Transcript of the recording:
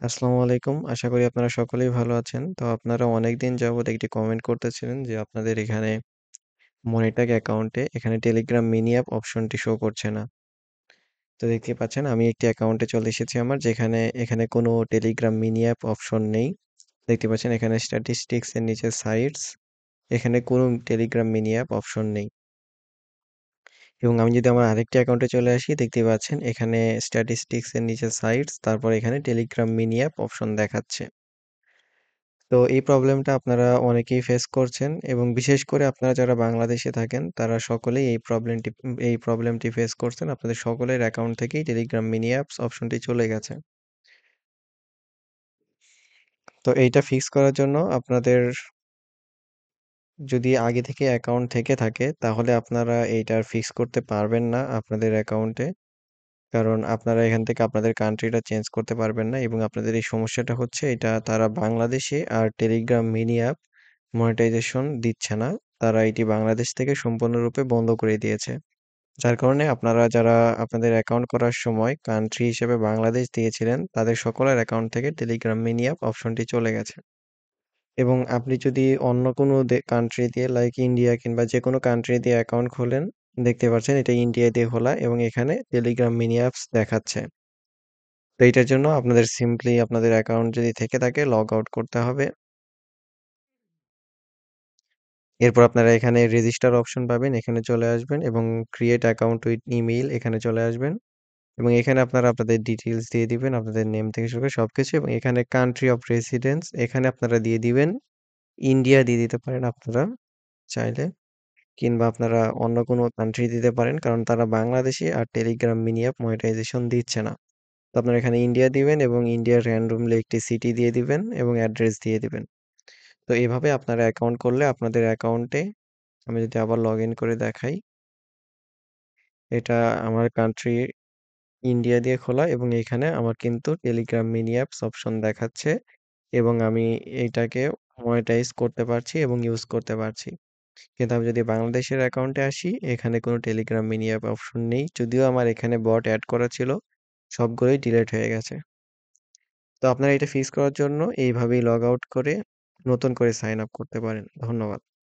আসসালামু আলাইকুম। আশা করি আপনারা সকলেই ভালো আছেন। তো আপনারা অনেকদিন যাবৎ একটি কমেন্ট করতেছিলেন যে আপনাদের এখানে মনিট্যাগ অ্যাকাউন্টে এখানে টেলিগ্রাম মিনি অ্যাপ অপশনটি শো করছে না। তো দেখতে পাচ্ছেন আমি একটি অ্যাকাউন্টে চলে এসেছি আমার যেখানে এখানে কোনো টেলিগ্রাম মিনি অ্যাপ অপশন নেই। দেখতে পাচ্ছেন এখানে স্ট্যাটিস্টিক্স এর নিচে সাইটস এখানে কোনো টেলিগ্রাম মিনি অ্যাপ অপশন নেই। এবং আমি যদি আমার আরেকটি অ্যাকাউন্টে চলে আসি দেখতে পাচ্ছেন এখানে স্ট্যাটিস্টিক্স এর নিচে সাইটস তারপর এখানে টেলিগ্রাম মিনি অ্যাপ অপশন দেখাচ্ছে। তো এই প্রবলেমটা আপনারা অনেকেই ফেস করছেন এবং বিশেষ করে আপনারা যারা বাংলাদেশে থাকেন তারা সকলেই এই প্রবলেমটি ফেস করছেন। আপনাদের সকলের অ্যাকাউন্ট থেকেই টেলিগ্রাম মিনি অ্যাপস অপশনটি চলে গেছে। তো এইটা ফিক্স করার জন্য আপনাদের যদি আগে থেকে অ্যাকাউন্ট থেকে থাকে তাহলে আপনারা এইটা আর ফিক্স করতে পারবেন না আপনাদের অ্যাকাউন্টে। কারণ আপনারা এখান থেকে আপনাদের কান্ট্রিটা চেঞ্জ করতে পারবেন না এবং আপনাদের এই সমস্যাটা হচ্ছে এটা তারা বাংলাদেশে আর টেলিগ্রাম মিনি অ্যাপ মনিটাইজেশন দিচ্ছে না। তারা এটি বাংলাদেশ থেকে সম্পূর্ণরূপে বন্ধ করে দিয়েছে। যার কারণে আপনারা যারা আপনাদের অ্যাকাউন্ট করার সময় কান্ট্রি হিসেবে বাংলাদেশ দিয়েছিলেন, তাদের সকলের অ্যাকাউন্ট থেকে টেলিগ্রাম মিনি অ্যাপ অপশনটি চলে গেছে। এবং আপনি যদি অন্য কোনো কান্ট্রি দিয়ে লাইক ইন্ডিয়া কিংবা যেকোনো কান্ট্রি দিয়ে অ্যাকাউন্ট খোলেন, দেখতে পাচ্ছেন এটা ইন্ডিয়া দিয়ে খোলা এবং এখানে টেলিগ্রাম মিনি অ্যাপস দেখাচ্ছে। তো এইটার জন্য আপনাদের সিম্পলি আপনাদের অ্যাকাউন্ট যদি থেকে থাকে লগ আউট করতে হবে। এরপর আপনারা এখানে রেজিস্টার অপশন পাবেন, এখানে চলে আসবেন এবং ক্রিয়েট অ্যাকাউন্ট উইথ ইমেইল এখানে চলে আসবেন এবং এখানে আপনারা আপনাদের ডিটেইলস দিয়ে দিবেন, আপনাদের নেম থেকে শুরু করে সবকিছু এবং এখানে কান্ট্রি অফ রেসিডেন্স এখানে আপনারা দিয়ে দিবেন। ইন্ডিয়া দিয়ে দিতে পারেন আপনারা চাইলে কিংবা আপনারা অন্য কোনো কান্ট্রি দিতে পারেন কারণ তারা বাংলাদেশী আর টেলিগ্রাম মিনি অ্যাপ মনিটাইজেশন দিচ্ছে না। তো আপনারা এখানে ইন্ডিয়া দিবেন এবং ইন্ডিয়ার র‍্যান্ডমলি একটি সিটি দিয়ে দিবেন এবং অ্যাড্রেস দিয়ে দিবেন। তো এভাবে আপনারা অ্যাকাউন্ট করলে আপনাদের অ্যাকাউন্টে আমি যদি আবার লগ ইন করে দেখাই, এটা আমার কান্ট্রি ইন্ডিয়া দিয়ে খোলা এবং এখানে আমার কিন্তু টেলিগ্রাম মিনি অ্যাপস অপশন দেখাচ্ছে এবং আমি এইটাকে মনিটাইজ করতে পারছি এবং ইউজ করতে পারছি। কিন্তু আমি যদি বাংলাদেশের অ্যাকাউন্টে আসি, এখানে কোনো টেলিগ্রাম মিনি অ্যাপ অপশন নেই। যদিও আমার এখানে বট এড করা ছিল, সবগুলোই ডিলিট হয়ে গেছে। তো আপনারা এটা ফিক্স করার জন্য এইভাবেই লগ আউট করে নতুন করে সাইন আপ করতে পারেন। ধন্যবাদ।